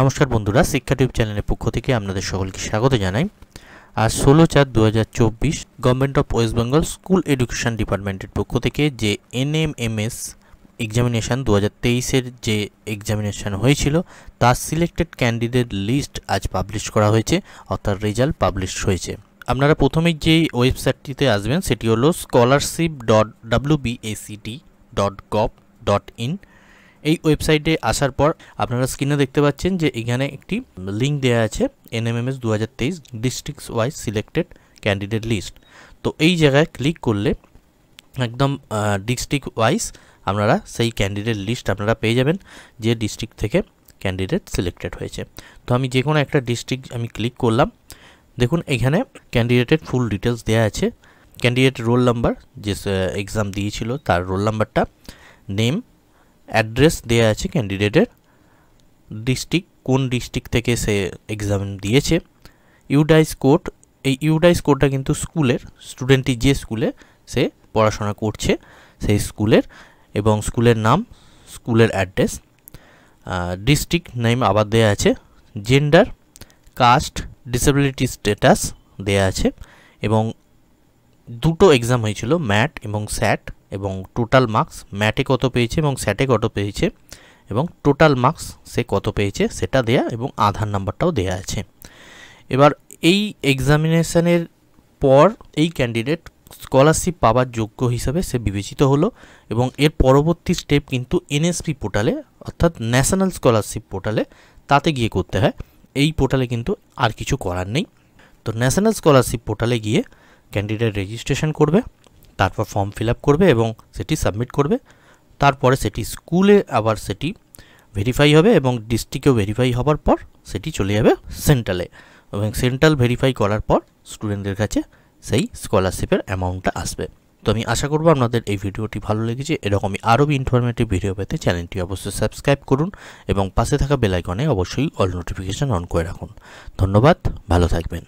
নমস্কার বন্ধুরা, শিক্ষা টিউব চ্যানেলের পক্ষ থেকে আপনাদের সকলকে স্বাগত জানাই। আজ 16/4/2024 government of West Bengal school education ডিপার্টমেন্টের পক্ষ থেকে যে এনএমএমএস এক্সামিনেশান 2023-এর যে এক্সামিনেশান হয়েছিল তার সিলেক্টেড ক্যান্ডিডেট লিস্ট আজ পাবলিশ করা হয়েছে, অর্থাৎ রেজাল্ট পাবলিশ হয়েছে। আপনারা প্রথমেই যে ওয়েবসাইটটিতে আসবেন সেটি হলো scholarship.wbact.gov.in। এই ওয়েবসাইটে আসার পর আপনারা স্ক্রিনে দেখতে পাচ্ছেন যে এখানে একটি লিঙ্ক দেওয়া আছে NMMS 2023 district wise selected candidate list. তো এই জায়গায় ক্লিক করলে একদম ডিস্ট্রিক্ট ওয়াইজ আপনারা সেই ক্যান্ডিডেট লিস্ট আপনারা পেয়ে যাবেন, যে ডিস্ট্রিক্ট থেকে ক্যান্ডিডেট সিলেক্টেড হয়েছে। তো আমি যে কোনো একটা ডিস্ট্রিক্ট আমি ক্লিক করলাম। দেখুন এখানে ক্যান্ডিডেটের ফুল ডিটেলস দেওয়া আছে, ক্যান্ডিডেট রোল নাম্বার, যে এক্সাম দিয়েছিল তার রোল নাম্বারটা, নেম, অ্যাড্রেস দেওয়া আছে ক্যান্ডিডেটের, ডিস্ট্রিক্ট কোন ডিস্ট্রিক্ট থেকে সে এক্সাম দিয়েছে, ইউডাইস কোড। এই ইউডাইস কোডটা কিন্তু স্কুলের, স্টুডেন্টটি যে স্কুলে সে পড়াশোনা করছে সেই স্কুলের, এবং স্কুলের নাম, স্কুলের অ্যাড্রেস, ডিস্ট্রিক্ট নেম আবার দেওয়া আছে, জেন্ডার, কাস্ট, ডিসেবিলিটি স্ট্যাটাস দেওয়া আছে, এবং দুটো এক্সাম হয়েছিল ম্যাট এবং স্যাট, এবং টোটাল মার্কস ম্যাটে কত পেয়েছে এবং স্যাটে কত পেয়েছে, এবং টোটাল মার্কস সে কত পেয়েছে সেটা দেয়া, এবং আধার নাম্বারটাও দেয়া আছে। এবার এই এক্সামিনেশানের পর এই ক্যান্ডিডেট স্কলারশিপ পাওয়ার যোগ্য হিসাবে সে বিবেচিত হলো, এবং এর পরবর্তী স্টেপ কিন্তু এনএসপি পোর্টালে, অর্থাৎ ন্যাশনাল স্কলারশিপ পোর্টালে, তাতে গিয়ে করতে হয়। এই পোর্টালে কিন্তু আর কিছু করার নেই। তো ন্যাশনাল স্কলারশিপ পোর্টালে গিয়ে ক্যান্ডিডেট রেজিস্ট্রেশন করবে, তারপর ফর্ম ফিল আপ করবে এবং সেটি সাবমিট করবে। তারপরে সেটি স্কুলে আবার সেটি ভেরিফাই হবে, এবং ডিস্ট্রিক্টেও ভেরিফাই হওয়ার পর সেটি চলে যাবে সেন্ট্রালে, এবং সেন্ট্রাল ভেরিফাই করার পর স্টুডেন্টদের কাছে সেই স্কলারশিপের অ্যামাউন্টটা আসবে। তো আমি আশা করব আপনাদের এই ভিডিওটি ভালো লেগেছে। এরকমই আরও ইনফরমেটিভ ভিডিও পেতে চ্যানেলটি অবশ্যই সাবস্ক্রাইব করুন, এবং পাশে থাকা বেল আইকনে অবশ্যই অল নোটিফিকেশান অন করে রাখুন। ধন্যবাদ, ভালো থাকবেন।